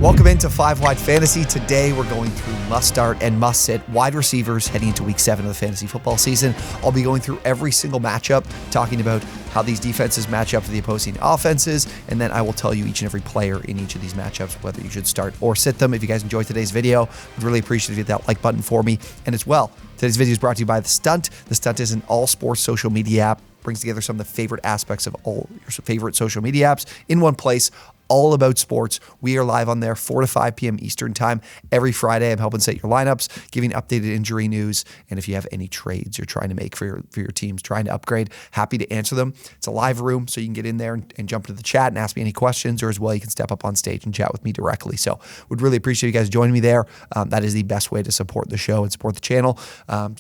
Welcome into 5 Wide Fantasy. Today we're going through must-start and must-sit wide receivers heading into Week 7 of the fantasy football season. I'll be going through every single matchup, talking about how these defenses match up to the opposing offenses, and then I will tell you each and every player in each of these matchups, whether you should start or sit them. If you guys enjoyed today's video, I'd really appreciate if you hit that like button for me. And as well, today's video is brought to you by The Stunt. The Stunt is an all-sports social media app, brings together some of the favorite aspects of all your favorite social media apps in one place, all about sports. We are live on there 4 to 5 p.m. Eastern time every Friday. I'm helping set your lineups, giving updated injury news, and if you have any trades you're trying to make for your teams, trying to upgrade, happy to answer them. It's a live room, so you can get in there and jump into the chat and ask me any questions, or as well, you can step up on stage and chat with me directly. So would really appreciate you guys joining me there. That is the best way to support the show and support the channel.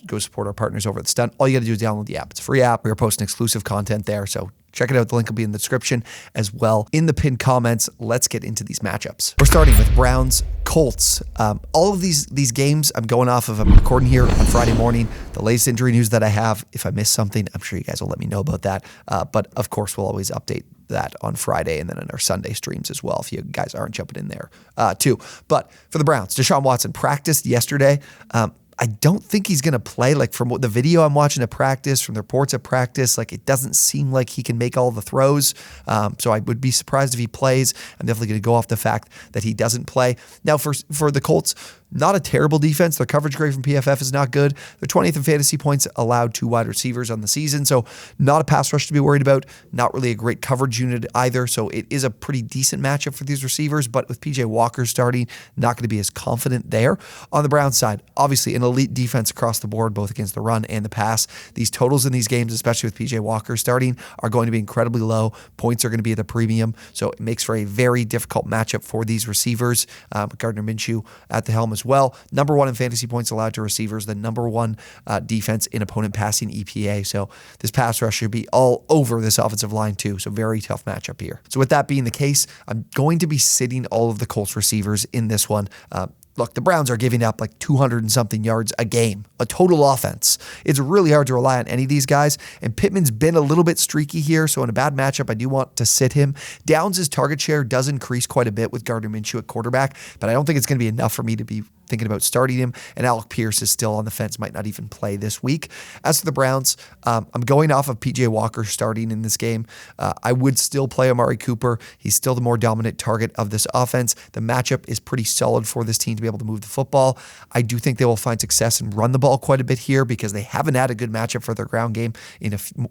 Go support our partners over at Stunt. All you got to do is download the app. It's a free app. We are posting exclusive content there, so check it out. The link will be in the description as well. In the pinned comments, let's get into these matchups. We're starting with Browns, Colts. All of these games I'm going off of. I'm recording here on Friday morning. The latest injury news that I have. If I miss something, I'm sure you guys will let me know about that. But of course, we'll always update that on Friday and then in our Sunday streams as well, if you guys aren't jumping in there too. But for the Browns, Deshaun Watson practiced yesterday. I don't think he's going to play. Like, from the video I'm watching at practice, from the reports at practice, like, it doesn't seem like he can make all the throws. So I would be surprised if he plays. I'm definitely going to go off the fact that he doesn't play. Now, for the Colts, not a terrible defense. Their coverage grade from PFF is not good. They're 20th in fantasy points allowed to wide receivers on the season. So not a pass rush to be worried about. Not really a great coverage unit either. So it is a pretty decent matchup for these receivers. But with PJ Walker starting, not going to be as confident there. On the Browns side, obviously an elite defense across the board, both against the run and the pass. These totals in these games, especially with PJ Walker starting, are going to be incredibly low. Points are going to be at the premium. So it makes for a very difficult matchup for these receivers. Gardner Minshew at the helm as well. Number 1 in fantasy points allowed to receivers, the number 1 defense in opponent passing EPA. So this pass rush should be all over this offensive line too. So very tough matchup here. So with that being the case, I'm going to be sitting all of the Colts receivers in this one. Look, the Browns are giving up like 200 and something yards a game, a total offense. It's really hard to rely on any of these guys, and Pittman's been a little bit streaky here, so in a bad matchup, I do want to sit him. Downs' target share does increase quite a bit with Gardner Minshew at quarterback, but I don't think it's going to be enough for me to be thinking about starting him, and Alec Pierce is still on the fence, might not even play this week. As for the Browns, I'm going off of PJ Walker starting in this game. I would still play Amari Cooper. He's still the more dominant target of this offense. The matchup is pretty solid for this team to be able to move the football. I do think they will find success and run the ball quite a bit here because they haven't had a good matchup for their ground game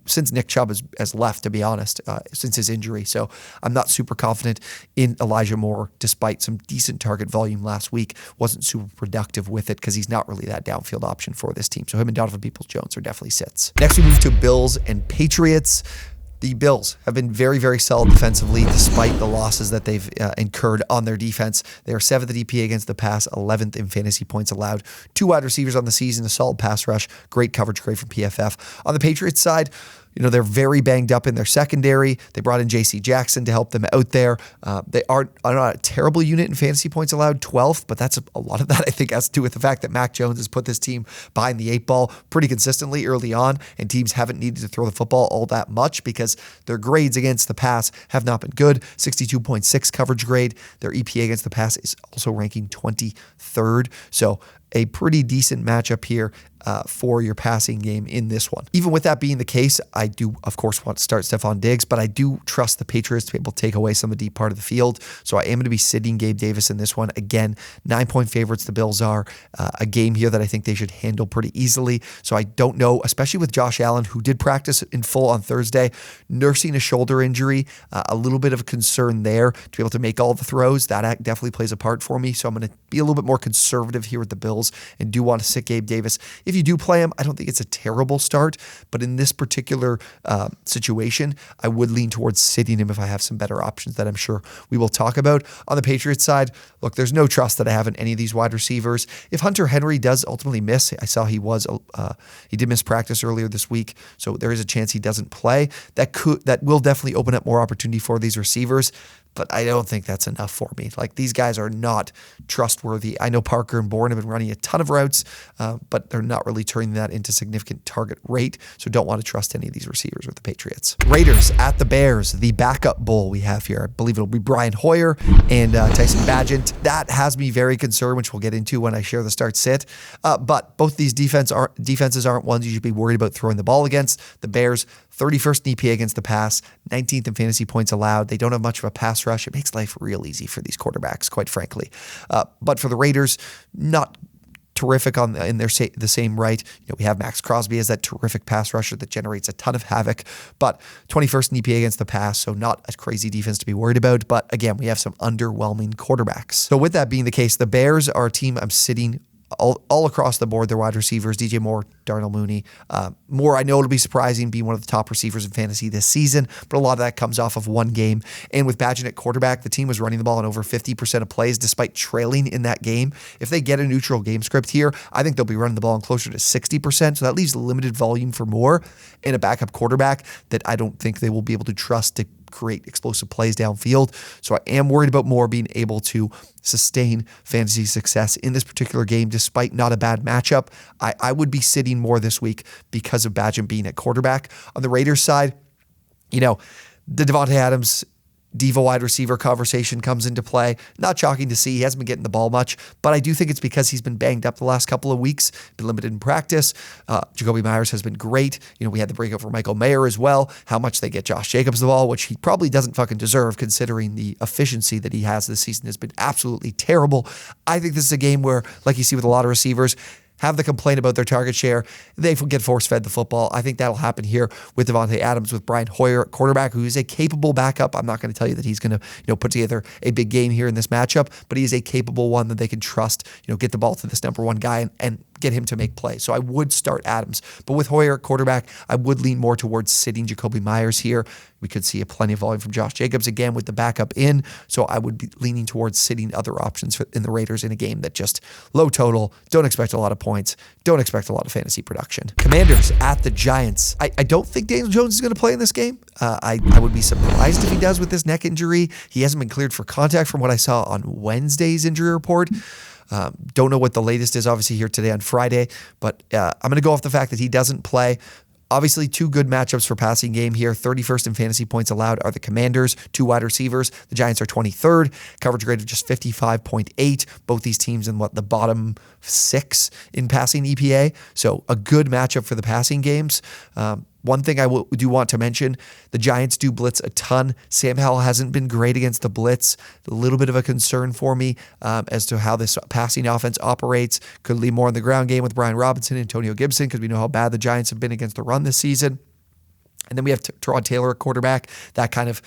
since Nick Chubb has left, to be honest, since his injury. So I'm not super confident in Elijah Moore, despite some decent target volume last week. Wasn't super productive with it because he's not really that downfield option for this team. So him and Donovan Peoples-Jones are definitely sits. Next, we move to Bills and Patriots. The Bills have been very, very solid defensively despite the losses that they've incurred on their defense. They are 7th at EPA against the pass, 11th in fantasy points allowed. 2 wide receivers on the season, a solid pass rush, great coverage grade from PFF. On the Patriots side, they're very banged up in their secondary. They brought in J.C. Jackson to help them out there. They are not a terrible unit in fantasy points allowed, 12th, but that's a lot of that, I think, has to do with the fact that Mac Jones has put this team behind the 8 ball pretty consistently early on, and teams haven't needed to throw the football all that much because their grades against the pass have not been good. 62.6 coverage grade. Their EPA against the pass is also ranking 23rd. So a pretty decent matchup here for your passing game in this one. Even with that being the case, I do, of course, want to start Stephon Diggs, but I do trust the Patriots to be able to take away some of the deep part of the field. So I am going to be sitting Gabe Davis in this one. Again, 9-point favorites the Bills are. A game here that I think they should handle pretty easily. So I don't know, especially with Josh Allen, who did practice in full on Thursday, nursing a shoulder injury, a little bit of a concern there to be able to make all the throws. That definitely plays a part for me. So I'm going to be a little bit more conservative here with the Bills and do want to sit Gabe Davis. If you do play him, I don't think it's a terrible start, but in this particular situation, I would lean towards sitting him if I have some better options that I'm sure we will talk about. On the Patriots side, look, there's no trust that I have in any of these wide receivers. If Hunter Henry does ultimately miss, I saw he did miss practice earlier this week, so there is a chance he doesn't play. That will definitely open up more opportunity for these receivers. but I don't think that's enough for me. Like, these guys are not trustworthy. I know Parker and Bourne have been running a ton of routes, but they're not really turning that into significant target rate, so don't want to trust any of these receivers with the Patriots. Raiders at the Bears, the backup bowl we have here. I believe it'll be Brian Hoyer and Tyson Bagent. That has me very concerned, which we'll get into when I share the start sit. But both these defenses aren't ones you should be worried about throwing the ball against. The Bears, 31st in EPA against the pass, 19th in fantasy points allowed. They don't have much of a pass rush. It makes life real easy for these quarterbacks, quite frankly. But for the Raiders, not terrific in the same right. We have Max Crosby as that terrific pass rusher that generates a ton of havoc, but 21st in EPA against the pass, so not a crazy defense to be worried about. But again, we have some underwhelming quarterbacks. So with that being the case, the Bears are a team I'm sitting all across the board. Their wide receivers, DJ Moore, Darnell Mooney. Moore, I know it'll be surprising, being one of the top receivers in fantasy this season, but a lot of that comes off of one game. And with Bagent at quarterback, the team was running the ball in over 50% of plays despite trailing in that game. If they get a neutral game script here, I think they'll be running the ball in closer to 60%, so that leaves limited volume for Moore and a backup quarterback that I don't think they will be able to trust to create explosive plays downfield. So I am worried about Moore being able to sustain fantasy success in this particular game, despite not a bad matchup. I would be sitting Moore this week because of Bagent being at quarterback. On the Raiders side, the Devontae Adams diva wide receiver conversation comes into play. Not shocking to see. He hasn't been getting the ball much, but I do think it's because he's been banged up the last couple of weeks, been limited in practice. Jacoby Myers has been great. We had the breakout for Michael Mayer as well. How much they get Josh Jacobs the ball, which he probably doesn't fucking deserve considering the efficiency that he has this season has been absolutely terrible. I think this is a game where, like you see with a lot of receivers, have the complaint about their target share. They get force-fed the football. I think that'll happen here with Devontae Adams, with Brian Hoyer at quarterback, who is a capable backup. I'm not going to tell you that he's going to put together a big game here in this matchup, but he is a capable one that they can trust, get the ball to this number one guy and get him to make plays. So I would start Adams. But with Hoyer at quarterback, I would lean more towards sitting Jacoby Myers here. We could see plenty of volume from Josh Jacobs again with the backup in. So I would be leaning towards sitting other options in the Raiders in a game that just low total, don't expect a lot of points, don't expect a lot of fantasy production. Commanders at the Giants. I don't think Daniel Jones is going to play in this game. I would be surprised if he does with this neck injury. He hasn't been cleared for contact from what I saw on Wednesday's injury report. Don't know what the latest is, obviously, here today on Friday, but I'm going to go off the fact that he doesn't play. Obviously, two good matchups for passing game here. 31st in fantasy points allowed are the Commanders, two wide receivers. The Giants are 23rd, coverage grade of just 55.8. Both these teams in the bottom 6 in passing EPA. So a good matchup for the passing games. One thing I do want to mention, the Giants do blitz a ton. Sam Howell hasn't been great against the blitz. A little bit of a concern for me as to how this passing offense operates. Could lean more in the ground game with Brian Robinson and Antonio Gibson because we know how bad the Giants have been against the run this season. And then we have Tyrod Taylor at quarterback. That kind of,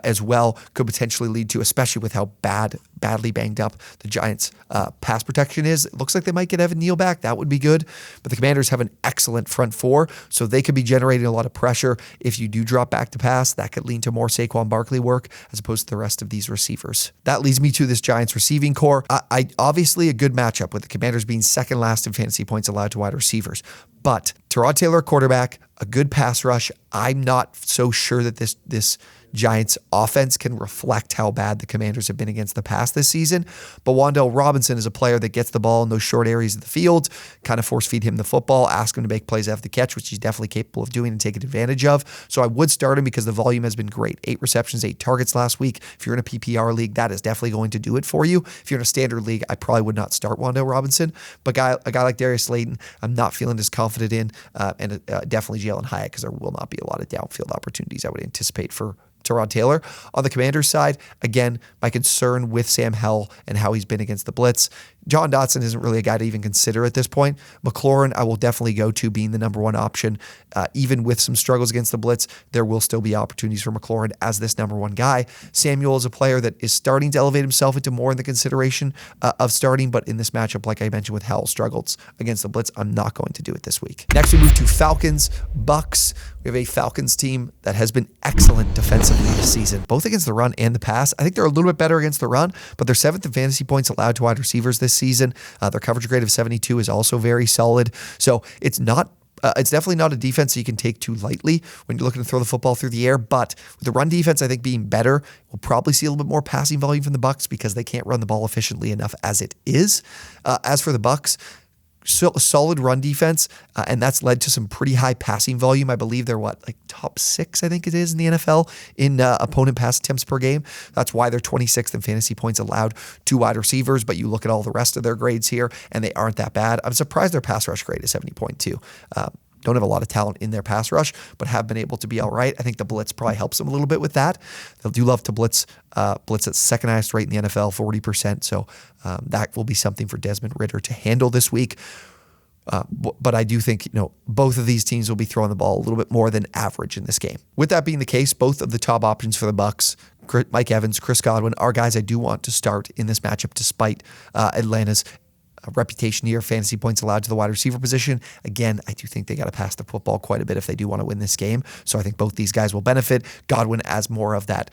as well, could potentially lead to, especially with how badly banged up the Giants' pass protection is. It looks like they might get Evan Neal back. That would be good. But the Commanders have an excellent front four, so they could be generating a lot of pressure. If you do drop back to pass, that could lean to more Saquon Barkley work as opposed to the rest of these receivers. That leads me to this Giants receiving core. I obviously a good matchup with the Commanders being second last in fantasy points allowed to wide receivers. But Tyrod Taylor quarterback, a good pass rush. I'm not so sure that this Giants offense can reflect how bad the Commanders have been against the pass this season. But Wan'Dale Robinson is a player that gets the ball in those short areas of the field, kind of force feed him the football, ask him to make plays after the catch, which he's definitely capable of doing and taking advantage of. So I would start him because the volume has been great. 8 receptions, 8 targets last week. If you're in a PPR league, that is definitely going to do it for you. If you're in a standard league, I probably would not start Wan'Dale Robinson. But a guy like Darius Slayton, I'm not feeling as confident in, and definitely Jalen Hyatt, because there will not be a lot of downfield opportunities I would anticipate for Tyrod Taylor. On the Commanders side, again, my concern with Sam Howell and how he's been against the blitz. John Dotson isn't really a guy to even consider at this point. McLaurin, I will definitely go to being the number one option. Even with some struggles against the blitz, there will still be opportunities for McLaurin as this number one guy. Samuel is a player that is starting to elevate himself into more in the consideration of starting, but in this matchup, like I mentioned with Howell struggles against the blitz, I'm not going to do it this week. Next, we move to Falcons, Bucks. We have a Falcons team that has been excellent defensively this season, both against the run and the pass. I think they're a little bit better against the run, but they're 7th in fantasy points allowed to wide receivers this season. Their coverage grade of 72 is also very solid. So it's not It's definitely not a defense that you can take too lightly when you're looking to throw the football through the air. But with the run defense, I think being better, we'll probably see a little bit more passing volume from the Bucs because they can't run the ball efficiently enough as it is. As for the Bucs, so a solid run defense, and that's led to some pretty high passing volume. I believe they're top 6, I think it is, in the NFL in opponent pass attempts per game. That's why they're 26th in fantasy points allowed to wide receivers, but you look at all the rest of their grades here, and they aren't that bad. I'm surprised their pass rush grade is 70.2. Don't have a lot of talent in their pass rush, but have been able to be all right. I think the blitz probably helps them a little bit with that. They do love to blitz at second highest rate in the NFL, 40%. So that will be something for Desmond Ridder to handle this week. But I do think, both of these teams will be throwing the ball a little bit more than average in this game. With that being the case, both of the top options for the Bucs, Mike Evans, Chris Godwin, are guys I do want to start in this matchup despite Atlanta's reputation here, fantasy points allowed to the wide receiver position. Again, I do think they got to pass the football quite a bit if they do want to win this game. So I think both these guys will benefit. Godwin as more of that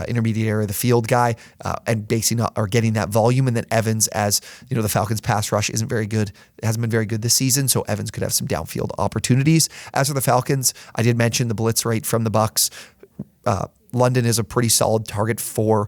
intermediate area of the field guy and getting that volume, and then Evans as the Falcons pass rush isn't very good. It hasn't been very good this season, so Evans could have some downfield opportunities. As for the Falcons, I did mention the blitz rate from the Bucs. London is a pretty solid target for.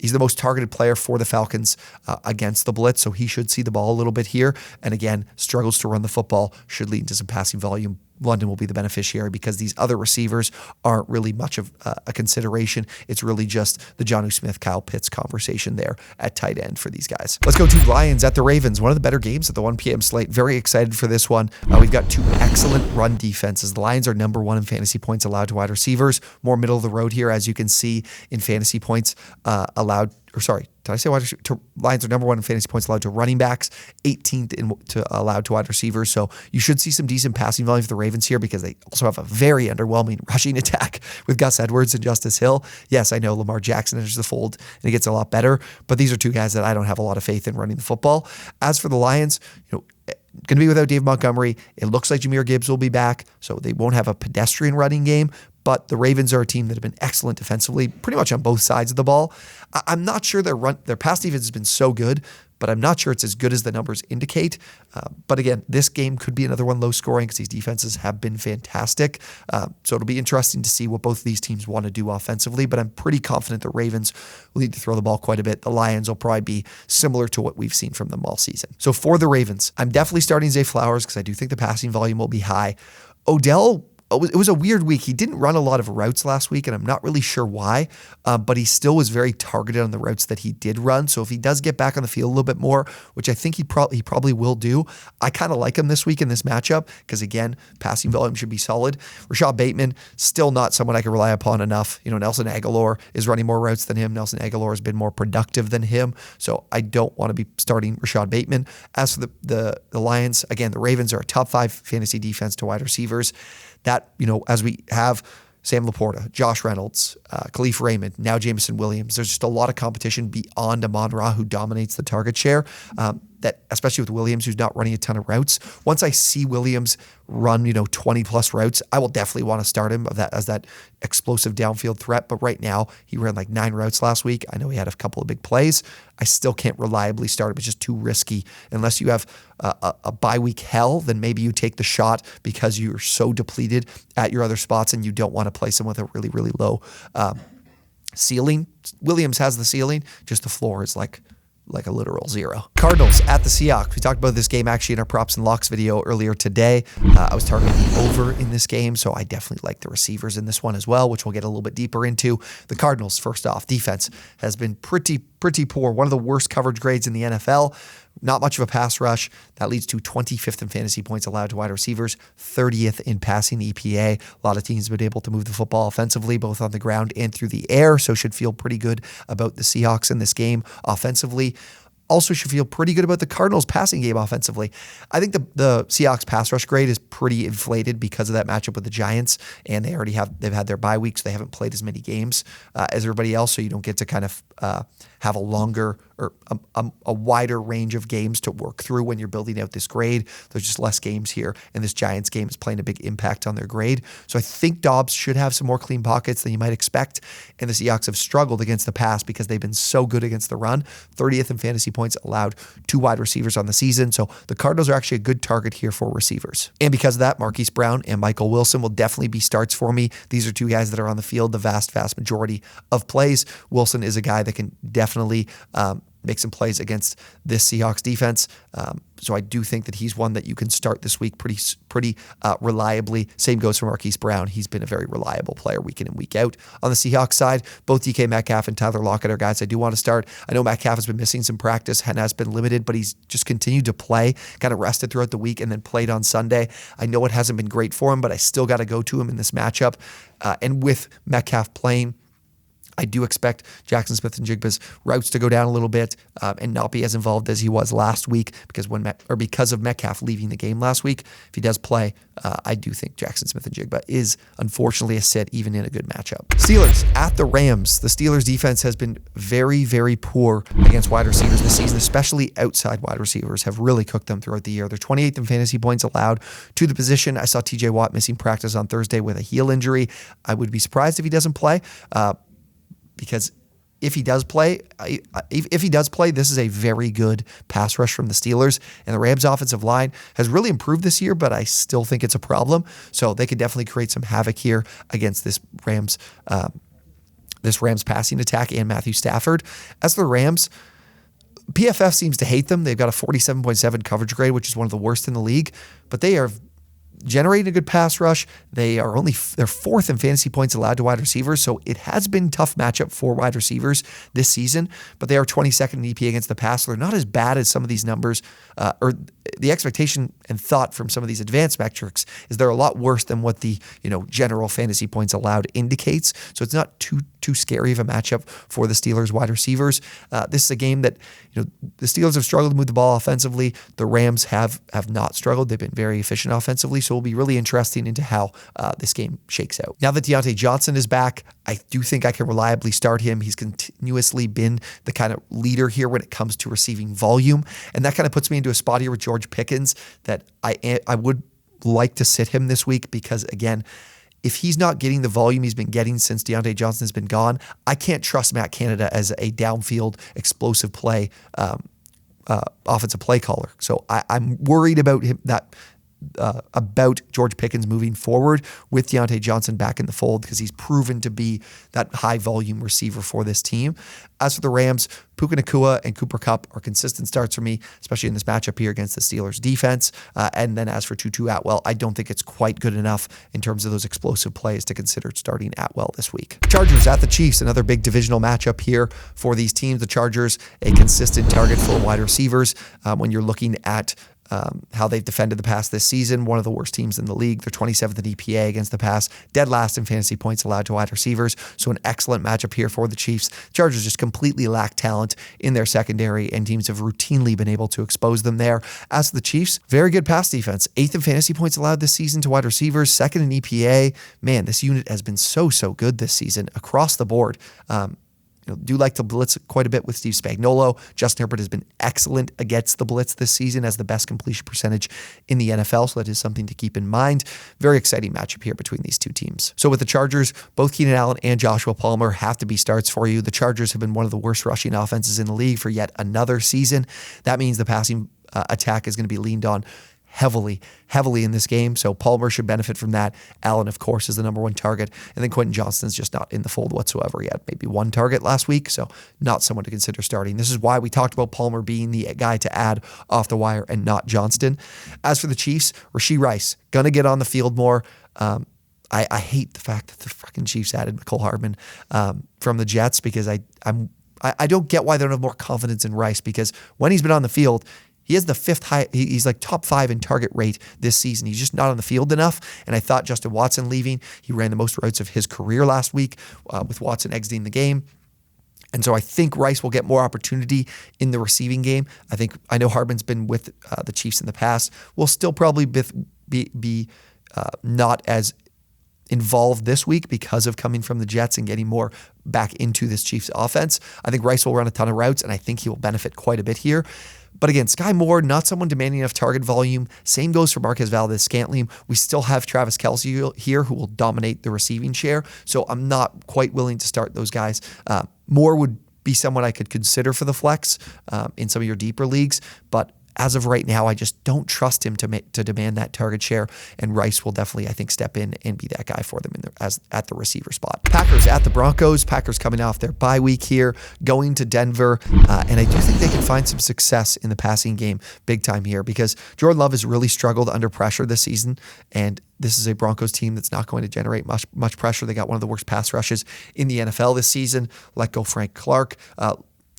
He's the most targeted player for the Falcons against the blitz, so he should see the ball a little bit here. And again, struggles to run the football, should lead into some passing volume. London will be the beneficiary because these other receivers aren't really much of a consideration. It's really just the Jonnu Smith, Kyle Pitts conversation there at tight end for these guys. Let's go to Lions at the Ravens. One of the better games at the 1 p.m. slate. Very excited for this one. We've got two excellent run defenses. The Lions are number 1 in fantasy points allowed to wide receivers. More middle of the road here, as you can see in fantasy points allowed. Did I say wide receiver? Lions are number 1 in fantasy points allowed to running backs, 18th allowed to wide receivers. So you should see some decent passing volume for the Ravens here because they also have a very underwhelming rushing attack with Gus Edwards and Justice Hill. Yes, I know Lamar Jackson enters the fold and it gets a lot better, but these are two guys that I don't have a lot of faith in running the football. As for the Lions, going to be without Dave Montgomery. It looks like Jahmyr Gibbs will be back, so they won't have a pedestrian running game. But the Ravens are a team that have been excellent defensively, pretty much on both sides of the ball. I'm not sure their pass defense has been so good, but I'm not sure it's as good as the numbers indicate. But again, this game could be another one low scoring because these defenses have been fantastic. So it'll be interesting to see what both of these teams want to do offensively. But I'm pretty confident the Ravens will need to throw the ball quite a bit. The Lions will probably be similar to what we've seen from them all season. So for the Ravens, I'm definitely starting Zay Flowers because I do think the passing volume will be high. Odell, it was a weird week. He didn't run a lot of routes last week, and I'm not really sure why, but he still was very targeted on the routes that he did run. So if he does get back on the field a little bit more, which I think he probably will do, I kind of like him this week in this matchup because, again, passing volume should be solid. Rashad Bateman, still not someone I can rely upon enough. Nelson Agholor is running more routes than him. Nelson Agholor has been more productive than him, so I don't want to be starting Rashad Bateman. As for the Lions, again, the Ravens are a top 5 fantasy defense to wide receivers. That, as we have Sam Laporta, Josh Reynolds, Khalif Raymond, now Jameson Williams, there's just a lot of competition beyond Amon-Ra, who dominates the target share. That, especially with Williams, who's not running a ton of routes. Once I see Williams run, 20 plus routes, I will definitely want to start him as that explosive downfield threat. But right now, he ran 9 routes last week. I know he had a couple of big plays. I still can't reliably start him. It's just too risky. Unless you have a bye week hell, then maybe you take the shot because you're so depleted at your other spots and you don't want to play someone with a really, really low ceiling. Williams has the ceiling, just the floor is like a literal 0. Cardinals at the Seahawks. We talked about this game actually in our props and locks video earlier today. I was targeting the over in this game, so I definitely like the receivers in this one as well, which we'll get a little bit deeper into. The Cardinals, first off, defense has been pretty poor. One of the worst coverage grades in the NFL. Not much of a pass rush. That leads to 25th in fantasy points allowed to wide receivers, 30th in passing EPA. A lot of teams have been able to move the football offensively, both on the ground and through the air, so should feel pretty good about the Seahawks in this game offensively. Also should feel pretty good about the Cardinals passing game offensively. I think the Seahawks pass rush grade is pretty inflated because of that matchup with the Giants, and they've had their bye weeks. They haven't played as many games as everybody else, so you don't get to kind of have a longer or a wider range of games to work through when you're building out this grade. There's just less games here, and this Giants game is playing a big impact on their grade. So I think Dobbs should have some more clean pockets than you might expect, and the Seahawks have struggled against the pass because they've been so good against the run. 30th in fantasy points points allowed to wide receivers on the season. So the Cardinals are actually a good target here for receivers. And because of that, Marquise Brown and Michael Wilson will definitely be starts for me. These are two guys that are on the field the vast majority of plays. Wilson is a guy that can definitely make some plays against this Seahawks defense. So I do think that he's one that you can start this week pretty reliably. Same goes for Marquise Brown. He's been a very reliable player week in and week out. On the Seahawks side, both DK Metcalf and Tyler Lockett are guys I do want to start. I know Metcalf has been missing some practice and has been limited, but he's just continued to play, kind of rested throughout the week and then played on Sunday. I know it hasn't been great for him, but I still got to go to him in this matchup. And with Metcalf playing, I do expect Jackson Smith-Njigba's routes to go down a little bit and not be as involved as he was last week because of Metcalf leaving the game last week. If he does play, I do think Jackson Smith-Njigba is unfortunately a sit even in a good matchup. Steelers at the Rams. The Steelers defense has been very, very poor against wide receivers this season, especially outside wide receivers have really cooked them throughout the year. They're 28th in fantasy points allowed to the position. I saw TJ Watt missing practice on Thursday with a heel injury. I would be surprised if he doesn't play. Because if he does play, this is a very good pass rush from the Steelers. And the Rams' offensive line has really improved this year, but I still think it's a problem. So they could definitely create some havoc here against this Rams passing attack and Matthew Stafford. As for the Rams, PFF seems to hate them. They've got a 47.7 coverage grade, which is one of the worst in the league, but they are generating a good pass rush. They're fourth in fantasy points allowed to wide receivers, so it has been a tough matchup for wide receivers this season, but they are 22nd in EPA against the pass, so they're not as bad as some of these numbers, or the expectation and thought from some of these advanced metrics is they're a lot worse than what the general fantasy points allowed indicates, so it's not too scary of a matchup for the Steelers wide receivers. This is a game that the Steelers have struggled to move the ball offensively. The Rams have not struggled. They've been very efficient offensively, so it'll be really interesting into how this game shakes out. Now that Deontay Johnson is back, I do think I can reliably start him. He's continuously been the kind of leader here when it comes to receiving volume, and that kind of puts me into a spot here with George Pickens that I would like to sit him this week because, again, if he's not getting the volume he's been getting since Deontay Johnson has been gone, I can't trust Matt Canada as a downfield explosive play offensive play caller. So I'm worried about him about George Pickens moving forward with Deontay Johnson back in the fold because he's proven to be that high volume receiver for this team. As for the Rams, Puka Nacua and Cooper Kupp are consistent starts for me, especially in this matchup here against the Steelers defense. And then as for Tutu Atwell, I don't think it's quite good enough in terms of those explosive plays to consider starting Atwell this week. Chargers at the Chiefs, another big divisional matchup here for these teams. The Chargers, a consistent target for wide receivers when you're looking at how they've defended the pass this season. One of the worst teams in the league. They're 27th in EPA against the pass, dead last in fantasy points allowed to wide receivers. So an excellent matchup here for the Chiefs. Chargers just completely lack talent in their secondary, and teams have routinely been able to expose them there. As for the Chiefs, very good pass defense. 8th in fantasy points allowed this season to wide receivers, 2nd in EPA. Man, this unit has been so good this season across the board. Do like to blitz quite a bit with Steve Spagnuolo. Justin Herbert has been excellent against the blitz this season, as the best completion percentage in the NFL, so that is something to keep in mind. Very exciting matchup here between these two teams. So with the Chargers, both Keenan Allen and Joshua Palmer have to be starts for you. The Chargers have been one of the worst rushing offenses in the league for yet another season. That means the passing attack is going to be leaned on heavily in this game. So Palmer should benefit from that. Allen, of course, is the number one target. And then Quentin Johnston's just not in the fold whatsoever. He had maybe one target last week, so not someone to consider starting. This is why we talked about Palmer being the guy to add off the wire and not Johnston. As for the Chiefs, Rashee Rice, going to get on the field more. I hate the fact that the fucking Chiefs added Mecole Hardman from the Jets because I don't get why they don't have more confidence in Rice, because when he's been on the field, he has the fifth high. He's like top 5 in target rate this season. He's just not on the field enough. And I thought Justin Watson leaving, he ran the most routes of his career last week with Watson exiting the game. And so I think Rice will get more opportunity in the receiving game. I know Hardman's been with the Chiefs in the past. Will still probably be not as involved this week because of coming from the Jets and getting more back into this Chiefs offense. I think Rice will run a ton of routes, and I think he will benefit quite a bit here. But again, Sky Moore, not someone demanding enough target volume. Same goes for Marquez Valdez-Scantling. We still have Travis Kelce here who will dominate the receiving share. So I'm not quite willing to start those guys. Moore would be someone I could consider for the flex in some of your deeper leagues, but as of right now, I just don't trust him to demand that target share, and Rice will definitely, I think, step in and be that guy for them at the receiver spot. Packers at the Broncos. Packers coming off their bye week here, going to Denver, and I do think they can find some success in the passing game big time here because Jordan Love has really struggled under pressure this season, and this is a Broncos team that's not going to generate much pressure. They got one of the worst pass rushes in the NFL this season. Let go Frank Clark.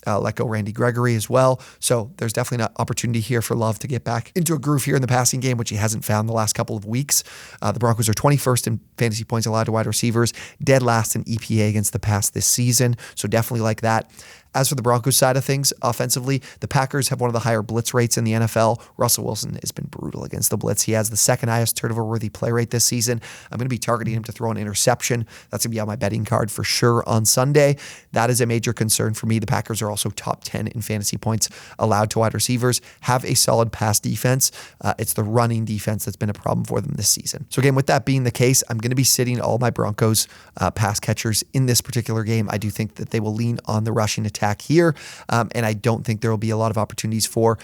Let go Randy Gregory as well. So there's definitely an opportunity here for Love to get back into a groove here in the passing game, which he hasn't found the last couple of weeks. The Broncos are 21st in fantasy points allowed to wide receivers, dead last in EPA against the pass this season. So definitely like that. As for the Broncos side of things, offensively, the Packers have one of the higher blitz rates in the NFL. Russell Wilson has been brutal against the blitz. He has the second highest turnover-worthy play rate this season. I'm going to be targeting him to throw an interception. That's going to be on my betting card for sure on Sunday. That is a major concern for me. The Packers are also top 10 in fantasy points allowed to wide receivers, have a solid pass defense. It's the running defense that's been a problem for them this season. So again, with that being the case, I'm going to be sitting all my Broncos pass catchers in this particular game. I do think that they will lean on the rushing attack here, and I don't think there will be a lot of opportunities for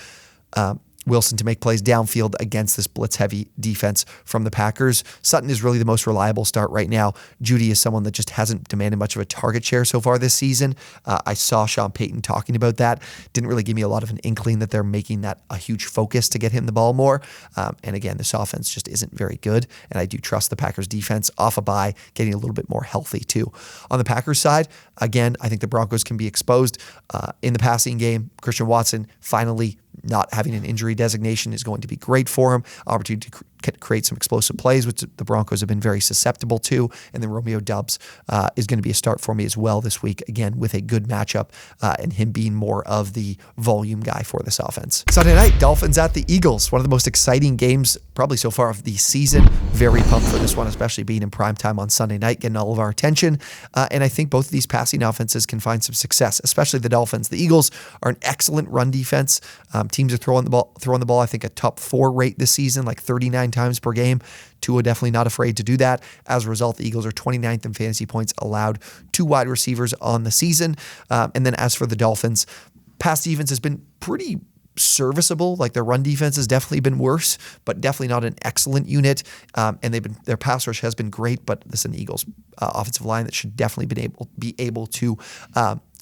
Wilson to make plays downfield against this blitz-heavy defense from the Packers. Sutton is really the most reliable start right now. Judy is someone that just hasn't demanded much of a target share so far this season. I saw Sean Payton talking about that. Didn't really give me a lot of an inkling that they're making that a huge focus to get him the ball more. And again, this offense just isn't very good, and I do trust the Packers defense off a bye, getting a little bit more healthy too. On the Packers side, again, I think the Broncos can be exposed in the passing game. Christian Watson finally not having an injury designation is going to be great for him. Opportunity to create some explosive plays, which the Broncos have been very susceptible to. And then Romeo Doubs is going to be a start for me as well this week, again, with a good matchup and him being more of the volume guy for this offense. Sunday night, Dolphins at the Eagles. One of the most exciting games probably so far of the season. Very pumped for this one, especially being in prime time on Sunday night, getting all of our attention. And I think both of these passing offenses can find some success, especially the Dolphins. The Eagles are an excellent run defense. Teams are throwing the ball, I think, a top 4 rate this season, like 39 times per game. Tua definitely not afraid to do that. As a result, the Eagles are 29th in fantasy points allowed to wide receivers on the season. And then as for the Dolphins, pass defense has been pretty serviceable. Like their run defense has definitely been worse, but definitely not an excellent unit. And their pass rush has been great, but this is an Eagles offensive line that should definitely be able to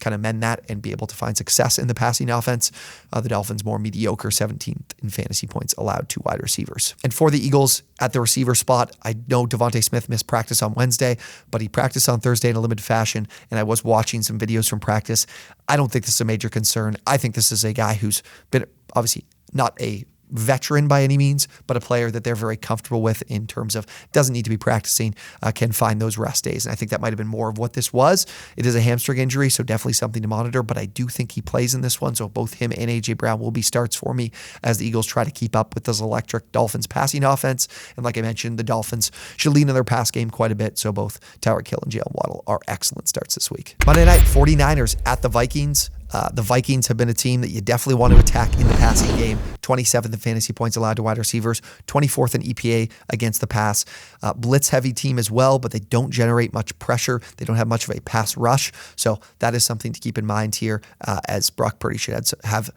kind of mend that and be able to find success in the passing offense. The Dolphins more mediocre, 17th in fantasy points allowed to wide receivers. And for the Eagles at the receiver spot, I know Devontae Smith missed practice on Wednesday, but he practiced on Thursday in a limited fashion, and I was watching some videos from practice. I don't think this is a major concern. I think this is a guy who's been obviously not a veteran by any means, but a player that they're very comfortable with in terms of doesn't need to be practicing, can find those rest days. And I think that might have been more of what this was. It is a hamstring injury, so definitely something to monitor, but I do think he plays in this one. So both him and A.J. Brown will be starts for me as the Eagles try to keep up with this electric Dolphins passing offense. And like I mentioned, the Dolphins should lean on their pass game quite a bit. So both Tyreek Hill and Jalen Waddle are excellent starts this week. Monday night, 49ers at the Vikings. The Vikings have been a team that you definitely want to attack in the passing game. 27th in fantasy points allowed to wide receivers, 24th in EPA against the pass. Blitz-heavy team as well, but they don't generate much pressure. They don't have much of a pass rush. So that is something to keep in mind here as Brock Purdy should have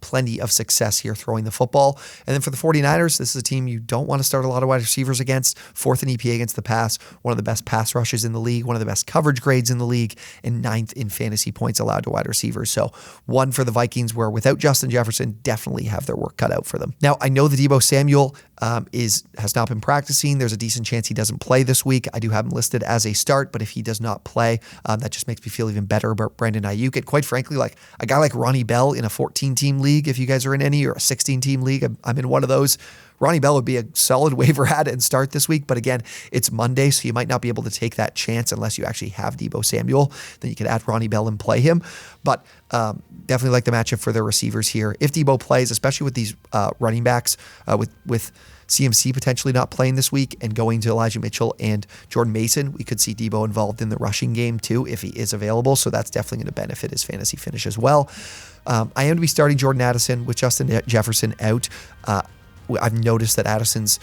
plenty of success here throwing the football. And then for the 49ers, this is a team you don't want to start a lot of wide receivers against. 4th in EPA against the pass, one of the best pass rushes in the league, one of the best coverage grades in the league, and 9th in fantasy points allowed to wide receivers. So one for the Vikings where without Justin Jefferson, definitely have their work cut out for them. Now, I know that Deebo Samuel has not been practicing. There's a decent chance he doesn't play this week. I do have him listed as a start, but if he does not play, that just makes me feel even better about Brandon Ayuk. And quite frankly, like a guy like Ronnie Bell in a 14-team league, if you guys are in any, or a 16-team league, I'm in one of those. Ronnie Bell would be a solid waiver add and start this week. But again, it's Monday, so you might not be able to take that chance unless you actually have Deebo Samuel. Then you could add Ronnie Bell and play him. But definitely like the matchup for their receivers here. If Deebo plays, especially with these running backs, with CMC potentially not playing this week and going to Elijah Mitchell and Jordan Mason, we could see Deebo involved in the rushing game too if he is available. So that's definitely going to benefit his fantasy finish as well. I am going to be starting Jordan Addison with Justin Jefferson out. I've noticed that Addison's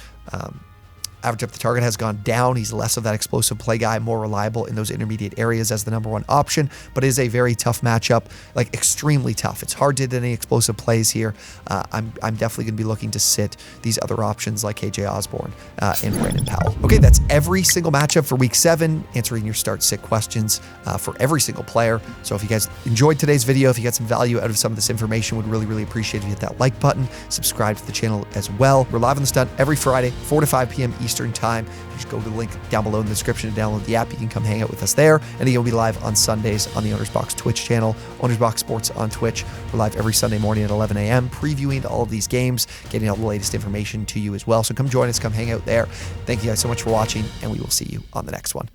Average up the target has gone down. He's less of that explosive play guy, more reliable in those intermediate areas as the number one option, but it is a very tough matchup, like extremely tough. It's hard to hit any explosive plays here. I'm definitely going to be looking to sit these other options like KJ Osborne and Brandon Powell. Okay, that's every single matchup for week 7, answering your start sit questions for every single player. So if you guys enjoyed today's video, if you got some value out of some of this information, would really appreciate if you hit that like button, subscribe to the channel as well. We're live on the Stunt every Friday, 4 to 5 p.m. Eastern time. Just go to the link down below in the description to download the app. You can come hang out with us there. And then you'll be live on Sundays on the OwnersBox Twitch channel, OwnersBox Sports on Twitch. We're live every Sunday morning at 11 a.m. previewing all of these games, getting all the latest information to you as well. So come join us, come hang out there. Thank you guys so much for watching, and we will see you on the next one.